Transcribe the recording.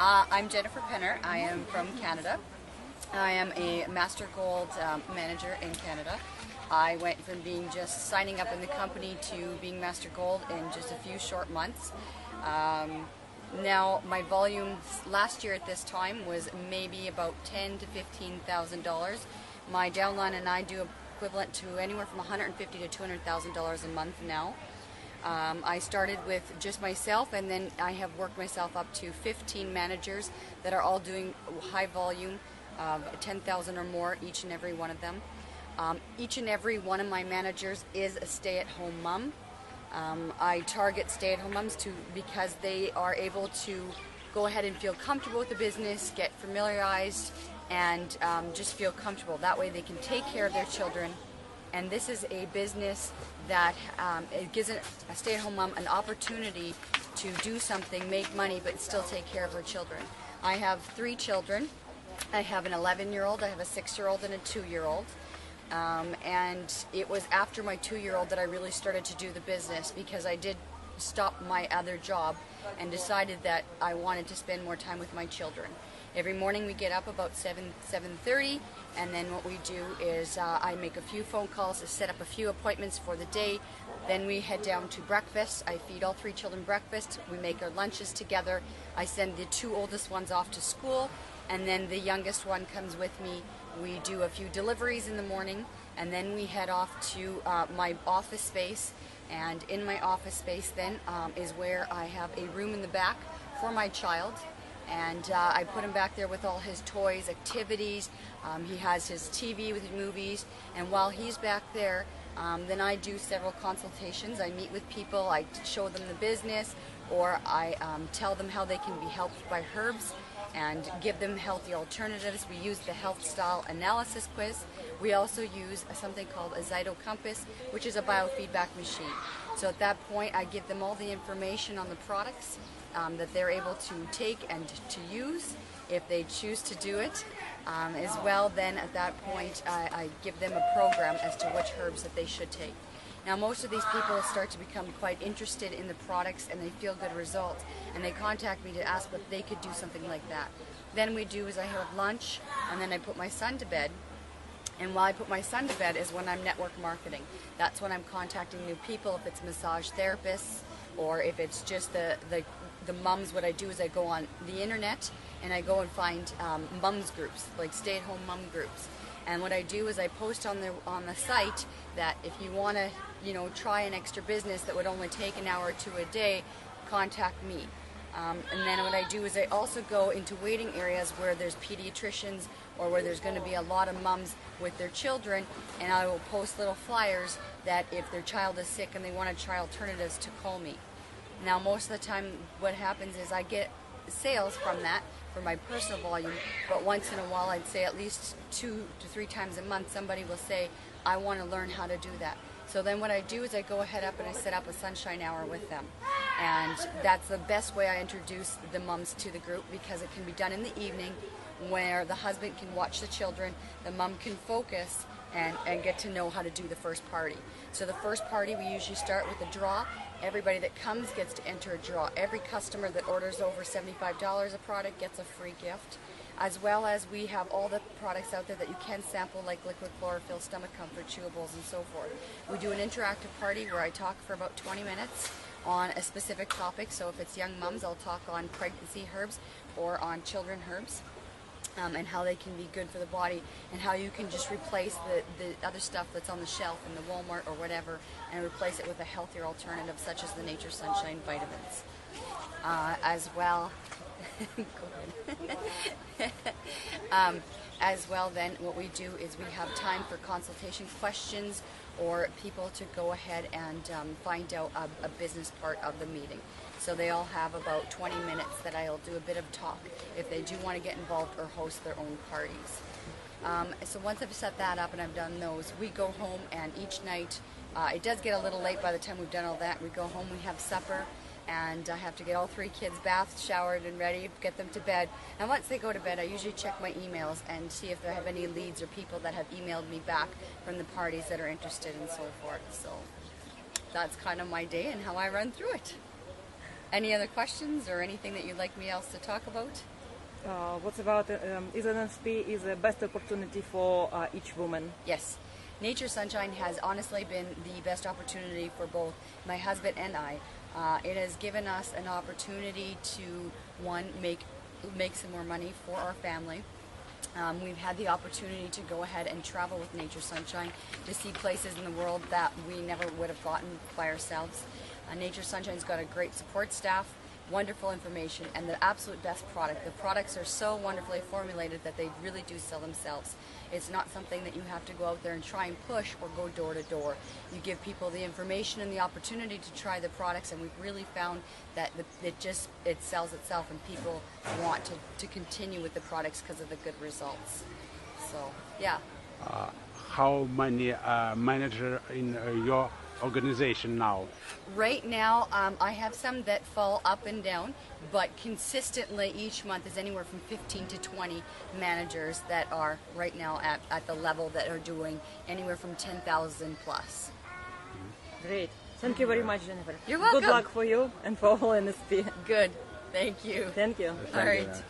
I'm Jennifer Pinner. I am from Canada. I am a Master Gold manager in Canada. I went from being just signing up in the company to being Master Gold in just a few short months. Now my volume last year at this time was maybe about $10,000 to $15,000. My downline and I do equivalent to anywhere from $150,000 to $200,000 a month now. I started with just myself, and then I have worked myself up to 15 managers that are all doing high volume of 10,000 or more, each and every one of them. Each and every one of my managers is a stay-at-home mom. I target stay-at-home moms because they are able to go ahead and feel comfortable with the business, get familiarized, and just feel comfortable. That way they can take care of their children. And this is a business that it gives a stay-at-home mom an opportunity to do something, make money, but still take care of her children. I have 3 children. I have an 11-year-old, I have a 6-year-old, and a 2-year-old. And it was after my 2-year-old that I really started to do the business, because I did stop my other job and decided that I wanted to spend more time with my children. Every morning we get up about 7:30, and then what we do is I make a few phone calls to set up a few appointments for the day. Then we head down to breakfast. I feed all 3 children breakfast. We make our lunches together. I send the 2 oldest ones off to school, and then the youngest one comes with me. We do a few deliveries in the morning, and then we head off to my office space. And in my office space then is where I have a room in the back for my child. And I put him back there with all his toys, activities. He has his TV with his movies, and while he's back there, then I do several consultations. I meet with people, I show them the business, or I tell them how they can be helped by herbs and give them healthy alternatives. We use the health style analysis quiz. We also use something called a Zyto Compass, which is a biofeedback machine. So at that point, I give them all the information on the products that they're able to take and to use if they choose to do it. As well, then at that point, I give them a program as to which herbs that they should take. Now, most of these people start to become quite interested in the products, and they feel good results, and they contact me to ask if they could do something like that. Then we do is I have lunch, and then I put my son to bed. And while I put my son to bed is when I'm network marketing. That's when I'm contacting new people, if it's massage therapists, or if it's just the mums. What I do is I go on the internet and I go and find mums groups, like stay-at-home mum groups. And what I do is I post on the site that if you want to, try an extra business that would only take an hour or 2 a day, contact me. And then what I do is I also go into waiting areas where there's pediatricians or where there's going to be a lot of mums with their children, and I will post little flyers that if their child is sick and they want to try alternatives, to call me. Now, most of the time what happens is I get sales from that for my personal volume, but once in a while, I'd say at least 2 to 3 times a month, somebody will say, I want to learn how to do that. So then what I do is I go ahead up and I set up a sunshine hour with them. And that's the best way I introduce the mums to the group, because it can be done in the evening where the husband can watch the children, the mum can focus and get to know how to do the first party. So the first party, we usually start with a draw. Everybody that comes gets to enter a draw. Every customer that orders over $75 a product gets a free gift, as well as we have all the products out there that you can sample, like liquid chlorophyll, stomach comfort, chewables, and so forth. We do an interactive party where I talk for about 20 minutes on a specific topic. So if it's young mums, I'll talk on pregnancy herbs or on children herbs. And how they can be good for the body, and how you can just replace the other stuff that's on the shelf in the Walmart or whatever, and replace it with a healthier alternative, such as the Nature Sunshine vitamins. As well, then what we do is we have time for consultation questions, or people to go ahead and find out a business part of the meeting. So they all have about 20 minutes that I'll do a bit of talk if they do want to get involved or host their own parties. So once I've set that up and I've done those, we go home, and each night, it does get a little late by the time we've done all that. We go home, we have supper, and I have to get all 3 kids bathed, showered, and ready, get them to bed. And once they go to bed, I usually check my emails and see if there have any leads or people that have emailed me back from the parties that are interested and so forth. So that's kind of my day and how I run through it. Any other questions or anything that you'd like me else to talk about? What's about is NSP is the best opportunity for each woman? Yes. Nature Sunshine has honestly been the best opportunity for both my husband and I. It has given us an opportunity to, one, make some more money for our family. We've had the opportunity to go ahead and travel with Nature Sunshine to see places in the world that we never would have gotten by ourselves. Nature Sunshine's got a great support staff, wonderful information, and the absolute best product. The products are so wonderfully formulated that they really do sell themselves. It's not something that you have to go out there and try and push or go door to door. You give people the information and the opportunity to try the products, and we've really found that it sells itself, and people want to continue with the products because of the good results. So, yeah. How many manager in your organization now? Right now, I have some that fall up and down, but consistently each month is anywhere from 15 to 20 managers that are right now at the level that are doing anywhere from 10,000 plus. Great. Thank you very much, Jennifer. You're welcome. Good luck for you and for all NSP. Good. Thank you. Thank you. All right.